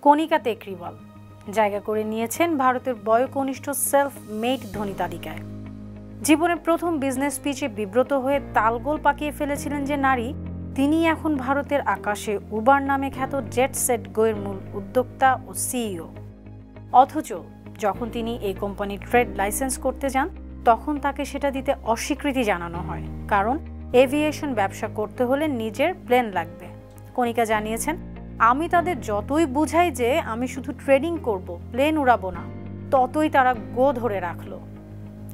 কণিকা তেকরিওয়াল জায়গা করে নিয়েছেন ভারতের বয়োকনিষ্ঠ সেলফ মেড ধনী তালিকায়। জীবনের প্রথম বিজনেস স্পিচে বিব্রত হয়ে তালগোল পাকিয়ে ফেলেছিলেন যে নারী, তিনি এখন ভারতের আকাশে উবার নামে খ্যাত জেট সেট গোয়ের মূল উদ্যোক্তা ও সিইও। অথচ যখন তিনি এই কোম্পানির ট্রেড লাইসেন্স করতে যান, তখন তাকে সেটা দিতে অস্বীকৃতি জানানো হয়, কারণ এভিয়েশন ব্যবসা করতে হলে নিজের প্লেন লাগবে। কণিকা জানিয়েছেন, আমি তাদের যতই বুঝাই যে আমি শুধু ট্রেডিং করব, প্লেন উড়াবো না, ততই তারা গো ধরে রাখলো।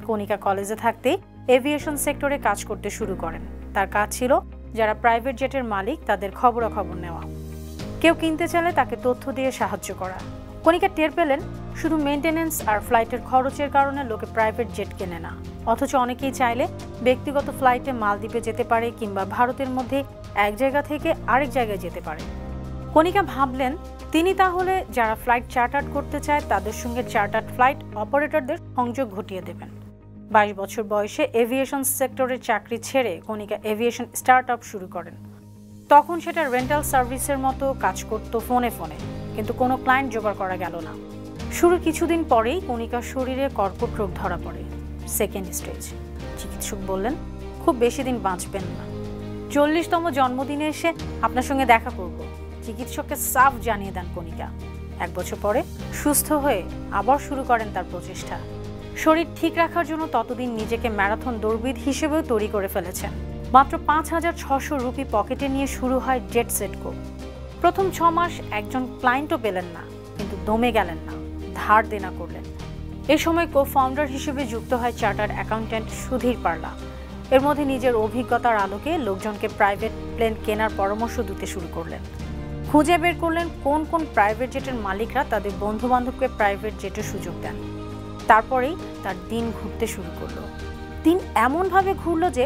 কণিকা কলেজে থাকতেই এভিয়েশন সেক্টরে কাজ করতে শুরু করেন। তার কাজ ছিল যারা প্রাইভেট জেটের মালিক তাদের খবরাখবর নেওয়া, কেউ কিনতে চাইলে তাকে তথ্য দিয়ে সাহায্য করা। কণিকা টের পেলেন শুধু মেইনটেনেন্স আর ফ্লাইটের খরচের কারণে লোকে প্রাইভেট জেট কেনে না, অথচ অনেকেই চাইলে ব্যক্তিগত ফ্লাইটে মালদ্বীপে যেতে পারে কিংবা ভারতের মধ্যে এক জায়গা থেকে আরেক জায়গায় যেতে পারে। কণিকা ভাবলেন তিনি তাহলে যারা ফ্লাইট চার্টার করতে চায় তাদের সঙ্গে চার্টার্ড ফ্লাইট অপারেটরদের সংযোগ ঘটিয়ে দেবেন। 22 বছর বয়সে এভিয়েশন সেক্টরের চাকরি ছেড়ে কণিকা এভিয়েশন স্টার্টআপ শুরু করেন। তখন সেটা রেন্টাল সার্ভিসের মতো কাজ করত ফোনে ফোনে, কিন্তু কোনো ক্লায়েন্ট জোগাড় করা গেল না। শুরু কিছুদিন পরেই কণিকার শরীরে কর্কট রোগ ধরা পড়ে, সেকেন্ড স্টেজ। চিকিৎসক বললেন খুব বেশি দিন বাঁচবেন না, 40তম জন্মদিনে এসে আপনার সঙ্গে দেখা করব। চিকিৎসককে সাফ জানিয়ে দেন কণিকা। 1 বছর পরে সুস্থ হয়ে আবার শুরু করেন তার প্রচেষ্টা। শরীর ঠিক রাখার জন্য ততদিন নিজেকে ম্যারাথন দৌড়বিদ হিসেবেও তৈরি করে ফেলেছেন। মাত্র 5,600 রুপি পকেটে নিয়ে শুরু হয় জেট সেট গো। প্রথম 6 মাস একজন ক্লায়েন্টও পেলেন না, কিন্তু দমে গেলেন না, ধার দেনা করলেন। এ সময় কো ফাউন্ডার হিসেবে যুক্ত হয় চার্টার্ড অ্যাকাউন্ট্যান্ট সুধীর পারলা। এর মধ্যে নিজের অভিজ্ঞতার আলোকে লোকজনকে প্রাইভেট প্লেন কেনার পরামর্শ দিতে শুরু করলেন। খুঁজে বের করলেন কোন কোন প্রাইভেট জেটের মালিকরা তাদের বন্ধু বান্ধবকে প্রাইভেট জেটের সুযোগ দেন। তারপরেই তার দিন ঘুরতে শুরু করলো। দিন এমনভাবে ঘুরল যে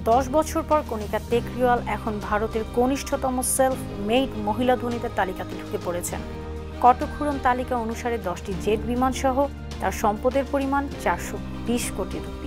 10 বছর পর কণিকা তেকরিওয়াল এখন ভারতের কনিষ্ঠতম সেলফ মেড মহিলা ধনীদের তালিকাতে ঢুকে পড়েছেন। কটকখুরম তালিকা অনুসারে 10টি জেট বিমান সহ তার সম্পদের পরিমাণ 420 কোটি রুপি।